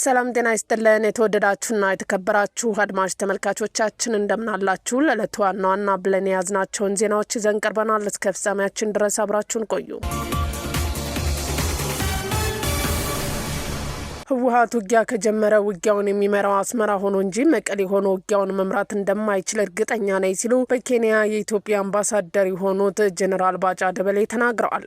ሰላም ጤና ይስጥልን የተወደዳችሁና የተከበራችሁ አድማጭ ተመልካቾቻችን እንደምን አላችሁ? ለዕለቱ ዋና ብለን ያዝናቸውን ዜናዎች ይዘን ቀርበናል። እስከ ፍጻሜያችን ድረስ አብራችሁን ቆዩ። ህወሓት ውጊያ ከጀመረ ውጊያውን የሚመራው አስመራ ሆኖ እንጂ መቀሌ ሆኖ ውጊያውን መምራት እንደማይችል እርግጠኛ ነኝ ሲሉ በኬንያ የኢትዮጵያ አምባሳደር የሆኑት ጄኔራል ባጫ ደበሌ ተናግረዋል።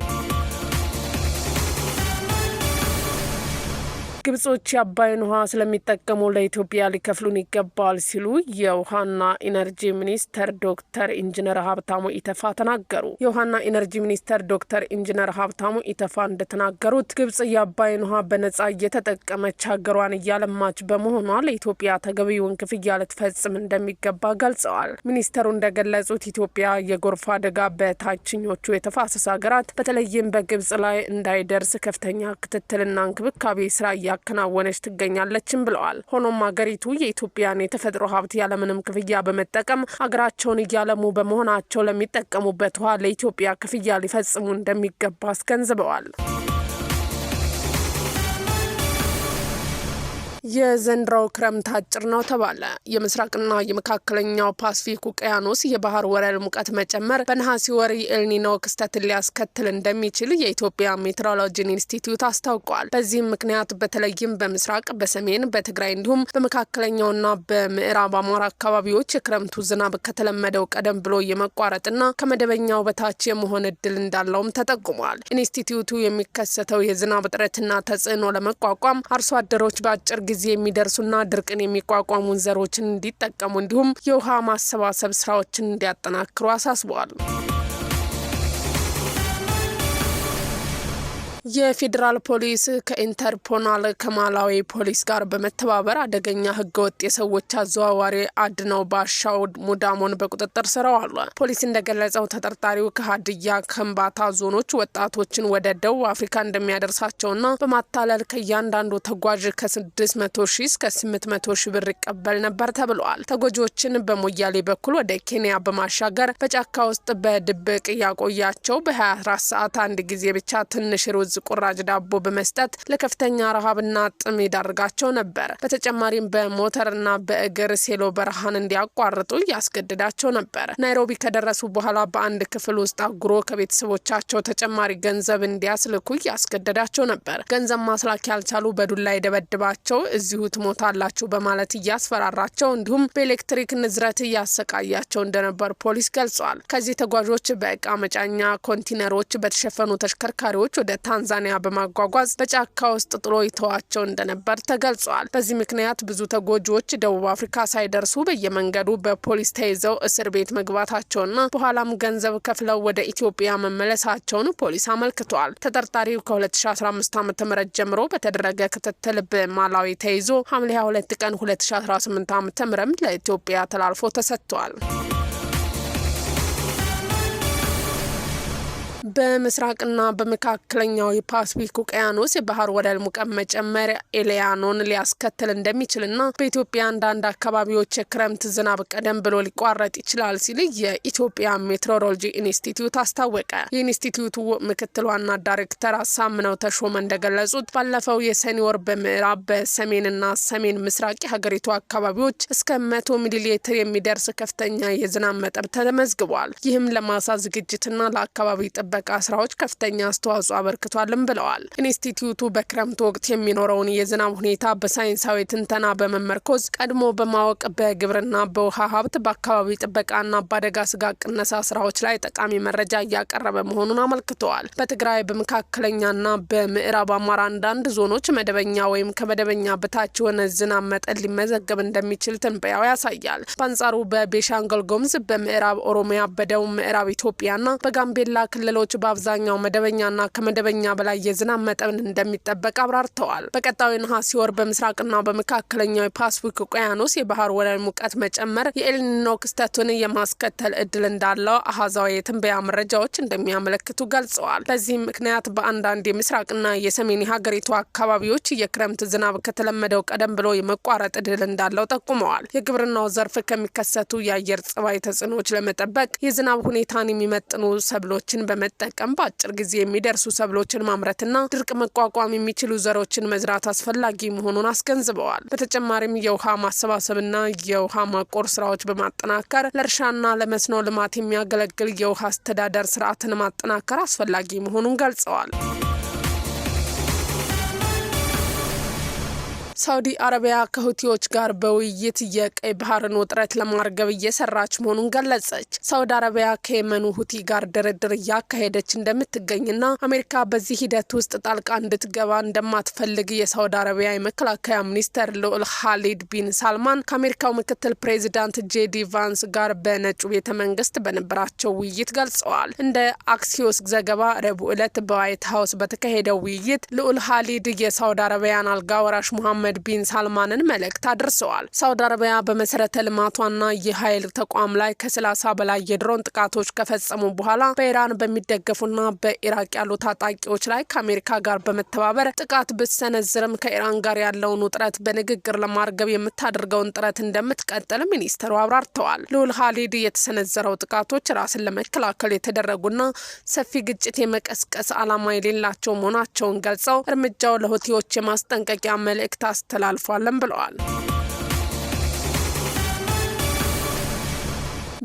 ግብጾች የአባይን ውሃ ስለሚጠቀሙ ለኢትዮጵያ ሊከፍሉን ይገባል ሲሉ የውሃና ኢነርጂ ሚኒስተር ዶክተር ኢንጂነር ሀብታሙ ኢተፋ ተናገሩ። የውሃና ኢነርጂ ሚኒስተር ዶክተር ኢንጂነር ሀብታሙ ኢተፋ እንደተናገሩት ግብጽ የአባይን ውሃ በነጻ እየተጠቀመች ሀገሯን እያለማች በመሆኗ ለኢትዮጵያ ተገቢውን ክፍያ ልትፈጽም እንደሚገባ ገልጸዋል። ሚኒስተሩ እንደገለጹት ኢትዮጵያ የጎርፍ አደጋ በታችኞቹ የተፋሰስ ሀገራት በተለይም በግብጽ ላይ እንዳይደርስ ከፍተኛ ክትትልና እንክብካቤ ስራ ያከናወነች ትገኛለችም ብለዋል። ሆኖም ሀገሪቱ የኢትዮጵያን የተፈጥሮ ሀብት ያለምንም ክፍያ በመጠቀም ሀገራቸውን እያለሙ በመሆናቸው ለሚጠቀሙበት ውሃ ለኢትዮጵያ ክፍያ ሊፈጽሙ እንደሚገባ አስገንዝበዋል። የዘንድሮው ክረምት አጭር ነው ተባለ። የምስራቅና የመካከለኛው ፓሲፊክ ውቅያኖስ የባህር ወለል ሙቀት መጨመር በነሐሴ ወር የኤልኒኖ ክስተትን ሊያስከትል እንደሚችል የኢትዮጵያ ሜትሮሎጂ ኢንስቲትዩት አስታውቋል። በዚህም ምክንያት በተለይም በምስራቅ፣ በሰሜን፣ በትግራይ እንዲሁም በመካከለኛውና በምዕራብ አማራ አካባቢዎች የክረምቱ ዝናብ ከተለመደው ቀደም ብሎ የመቋረጥና ከመደበኛው በታች የመሆን እድል እንዳለውም ተጠቁሟል። ኢንስቲትዩቱ የሚከሰተው የዝናብ እጥረትና ተጽዕኖ ለመቋቋም አርሶ አደሮች በአጭር ጊዜ የሚደርሱና ድርቅን የሚቋቋሙ ዘሮችን እንዲጠቀሙ እንዲሁም የውሃ ማሰባሰብ ስራዎችን እንዲያጠናክሩ አሳስበዋል። የፌዴራል ፖሊስ ከኢንተርፖል ከማላዊ ፖሊስ ጋር በመተባበር አደገኛ ህገወጥ የሰዎች አዘዋዋሪ አድነው ባሻው ሙዳሞን በቁጥጥር ስር አዋለ። ፖሊስ እንደገለጸው ተጠርጣሪው ከሀዲያ ከምባታ ዞኖች ወጣቶችን ወደ ደቡብ አፍሪካ እንደሚያደርሳቸውና በማታለል ከእያንዳንዱ ተጓዥ ከ600 ሺህ እስከ 800 ሺህ ብር ይቀበል ነበር ተብሏል። ተጓዦችን በሞያሌ በኩል ወደ ኬንያ በማሻገር በጫካ ውስጥ በድብቅ ያቆያቸው በ24 ሰዓት አንድ ጊዜ ብቻ ትንሽ ሩዝ ቁራጭ ዳቦ በመስጠት ለከፍተኛ ረሃብና ጥም ይዳርጋቸው ነበር። በተጨማሪም በሞተርና በእግር ሴሎ በረሃን እንዲያቋርጡ ያስገድዳቸው ነበር። ናይሮቢ ከደረሱ በኋላ በአንድ ክፍል ውስጥ አጉሮ ከቤተሰቦቻቸው ተጨማሪ ገንዘብ እንዲያስልኩ ያስገድዳቸው ነበር። ገንዘብ ማስላክ ያልቻሉ በዱላ ይደበድባቸው፣ እዚሁ ትሞታላችሁ በማለት እያስፈራራቸው እንዲሁም በኤሌክትሪክ ንዝረት እያሰቃያቸው እንደነበር ፖሊስ ገልጿል። ከዚህ ተጓዦች በእቃ መጫኛ ኮንቲነሮች በተሸፈኑ ተሽከርካሪዎች ወደ ታንዛኒያ በማጓጓዝ በጫካ ውስጥ ጥሎ ይተዋቸው እንደነበር ተገልጿል። በዚህ ምክንያት ብዙ ተጎጂዎች ደቡብ አፍሪካ ሳይደርሱ በየመንገዱ በፖሊስ ተይዘው እስር ቤት መግባታቸውና በኋላም ገንዘብ ከፍለው ወደ ኢትዮጵያ መመለሳቸውን ፖሊስ አመልክቷል። ተጠርጣሪው ከ2015 ዓ.ም ጀምሮ በተደረገ ክትትል በማላዊ ተይዞ ሐምሌ 22 ቀን 2018 ዓ.ም ለኢትዮጵያ ተላልፎ ተሰጥቷል። በምስራቅና በመካከለኛው የፓሲፊክ ውቅያኖስ የባህር ወለል ሙቀት መጨመር ኤልኒኖን ሊያስከትል እንደሚችልና በኢትዮጵያ አንዳንድ አካባቢዎች የክረምት ዝናብ ቀደም ብሎ ሊቋረጥ ይችላል ሲል የኢትዮጵያ ሜትሮሎጂ ኢንስቲትዩት አስታወቀ። የኢንስቲትዩቱ ምክትል ዋና ዳይሬክተር አሳምነው ተሾመ እንደገለጹት ባለፈው የሰኔ ወር በምዕራብ በሰሜንና ሰሜን ምስራቅ የሀገሪቱ አካባቢዎች እስከ 100 ሚሊ ሊትር የሚደርስ ከፍተኛ የዝናብ መጠን ተመዝግቧል። ይህም ለማሳ ዝግጅትና ለአካባቢ ጥበቃ ስራዎች ከፍተኛ አስተዋጽኦ አበርክቷልም ብለዋል። ኢንስቲትዩቱ በክረምት ወቅት የሚኖረውን የዝናብ ሁኔታ በሳይንሳዊ ትንተና በመመርኮዝ ቀድሞ በማወቅ በግብርና፣ በውሃ ሀብት፣ በአካባቢ ጥበቃና በአደጋ ስጋት ቅነሳ ስራዎች ላይ ጠቃሚ መረጃ እያቀረበ መሆኑን አመልክተዋል። በትግራይ በመካከለኛና በምዕራብ አማራ አንዳንድ ዞኖች መደበኛ ወይም ከመደበኛ በታች የሆነ ዝናብ መጠን ሊመዘገብ እንደሚችል ትንበያው ያሳያል። በአንጻሩ በቤኒሻንጉል ጉሙዝ፣ በምዕራብ ኦሮሚያ፣ በደቡብ ምዕራብ ኢትዮጵያና በጋምቤላ ክልሎች በአብዛኛው መደበኛና ከመደበኛ በላይ የዝናብ መጠን እንደሚጠበቅ አብራርተዋል። በቀጣዩ ነሐሴ ወር በምስራቅና በመካከለኛው የፓሲፊክ ውቅያኖስ የባህር ወለል ሙቀት መጨመር የኤልኒኖ ክስተቱን የማስከተል እድል እንዳለው አሃዛዊ የትንበያ መረጃዎች እንደሚያመለክቱ ገልጸዋል። በዚህም ምክንያት በአንዳንድ የምስራቅና የሰሜን የሀገሪቱ አካባቢዎች የክረምት ዝናብ ከተለመደው ቀደም ብሎ የመቋረጥ እድል እንዳለው ጠቁመዋል። የግብርናው ዘርፍ ከሚከሰቱ የአየር ጸባይ ተጽዕኖዎች ለመጠበቅ የዝናብ ሁኔታን የሚመጥኑ ሰብሎችን በመጠቀም በአጭር ጊዜ የሚደርሱ ሰብሎችን ማምረትና ድርቅ መቋቋም የሚችሉ ዘሮችን መዝራት አስፈላጊ መሆኑን አስገንዝበዋል። በተጨማሪም የውሃ ማሰባሰብና የውሃ ማቆር ስራዎች በማጠናከር ለእርሻና ለመስኖ ልማት የሚያገለግል የውሃ አስተዳደር ስርዓትን ማጠናከር አስፈላጊ መሆኑን ገልጸዋል። ሳውዲ አረቢያ ከሁቲዎች ጋር በውይይት የቀይ ባህርን ውጥረት ለማርገብ እየሰራች መሆኑን ገለጸች። ሳውዲ አረቢያ ከየመኑ ሁቲ ጋር ድርድር እያካሄደች እንደምትገኝና አሜሪካ በዚህ ሂደት ውስጥ ጣልቃ እንድትገባ እንደማትፈልግ የሳውዲ አረቢያ የመከላከያ ሚኒስተር ልዑል ኻሊድ ቢን ሳልማን ከአሜሪካው ምክትል ፕሬዚዳንት ጄዲ ቫንስ ጋር በነጩ ቤተ መንግስት በነበራቸው ውይይት ገልጸዋል። እንደ አክሲዮስ ዘገባ ረቡዕ ዕለት በዋይት ሀውስ በተካሄደው ውይይት ልዑል ኻሊድ የሳውዲ አረቢያን አልጋ ወራሽ ሙሐመድ ቢን ሳልማንን መልእክት አድርሰዋል። ሳውዲ አረቢያ በመሰረተ ልማቷና የኃይል ተቋም ላይ ከ30 በላይ የድሮን ጥቃቶች ከፈጸሙ በኋላ በኢራን በሚደገፉና በኢራቅ ያሉ ታጣቂዎች ላይ ከአሜሪካ ጋር በመተባበር ጥቃት ብትሰነዝርም ከኢራን ጋር ያለውን ውጥረት በንግግር ለማርገብ የምታደርገውን ጥረት እንደምትቀጥል ሚኒስተሩ አብራርተዋል። ልዑል ኻሊድ የተሰነዘረው ጥቃቶች ራስን ለመከላከል የተደረጉና ሰፊ ግጭት የመቀስቀስ ዓላማ የሌላቸው መሆናቸውን ገልጸው እርምጃው ለሁቲዎች የማስጠንቀቂያ መልእክት አስተላልፏልም ብለዋል።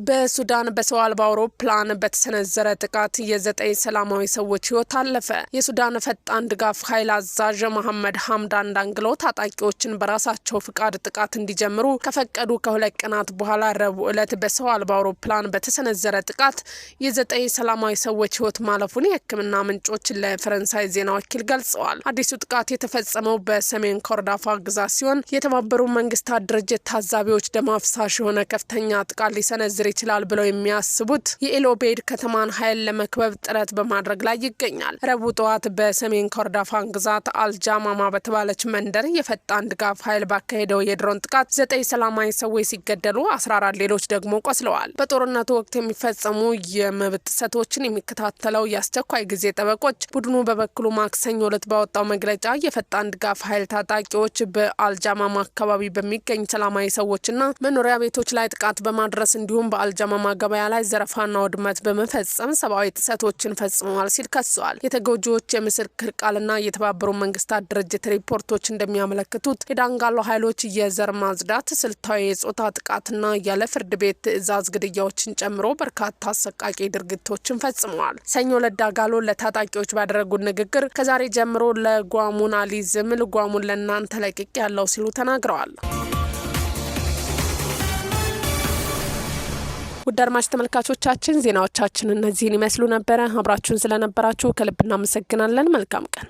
በሱዳን በሰው አልባ አውሮፕላን በተሰነዘረ ጥቃት የ9 ሰላማዊ ሰዎች ህይወት አለፈ። የሱዳን ፈጣን ድጋፍ ኃይል አዛዥ መሐመድ ሐምዳን ዳንግሎ ታጣቂዎችን በራሳቸው ፍቃድ ጥቃት እንዲጀምሩ ከፈቀዱ ከ2 ቀናት በኋላ ረቡዕ ዕለት በሰው አልባ አውሮፕላን በተሰነዘረ ጥቃት የ9 ሰላማዊ ሰዎች ህይወት ማለፉን የሕክምና ምንጮች ለፈረንሳይ ዜና ወኪል ገልጸዋል። አዲሱ ጥቃት የተፈጸመው በሰሜን ኮርዳፋ ግዛት ሲሆን የተባበሩት መንግስታት ድርጅት ታዛቢዎች ደም አፍሳሽ የሆነ ከፍተኛ ጥቃት ሊሰነዝር ይችላል ብለው የሚያስቡት የኤሎቤድ ከተማን ኃይል ለመክበብ ጥረት በማድረግ ላይ ይገኛል። ረቡዕ ጠዋት በሰሜን ኮርዳፋን ግዛት አልጃማማ በተባለች መንደር የፈጣን ድጋፍ ኃይል ባካሄደው የድሮን ጥቃት 9 ሰላማዊ ሰዎች ሲገደሉ 14 ሌሎች ደግሞ ቆስለዋል። በጦርነቱ ወቅት የሚፈጸሙ የመብት ጥሰቶችን የሚከታተለው የአስቸኳይ ጊዜ ጠበቆች ቡድኑ በበኩሉ ማክሰኞ ዕለት ባወጣው መግለጫ የፈጣን ድጋፍ ኃይል ታጣቂዎች በአልጃማማ አካባቢ በሚገኝ ሰላማዊ ሰዎችና መኖሪያ ቤቶች ላይ ጥቃት በማድረስ እንዲሁም በአልጃማማ ገበያ ላይ ዘረፋና ውድመት በመፈጸም ሰብአዊ ጥሰቶችን ፈጽመዋል ሲል ከሷል። የተጎጂዎች የምስክር ቃልና የተባበሩት መንግስታት ድርጅት ሪፖርቶች እንደሚያመለክቱት የዳንጋሎ ኃይሎች የዘር ማጽዳት፣ ስልታዊ የጾታ ጥቃትና ያለ ፍርድ ቤት ትዕዛዝ ግድያዎችን ጨምሮ በርካታ አሰቃቂ ድርጊቶችን ፈጽመዋል። ሰኞ ዕለት ዳጋሎ ለታጣቂዎች ባደረጉት ንግግር ከዛሬ ጀምሮ ለጓሙን አሊዝም ልጓሙን ለእናንተ ለቅቅ ያለው ሲሉ ተናግረዋል። ውድ አድማጭ ተመልካቾቻችን ዜናዎቻችን እነዚህን ይመስሉ ነበረ። አብራችሁን ስለነበራችሁ ከልብ እናመሰግናለን። መልካም ቀን።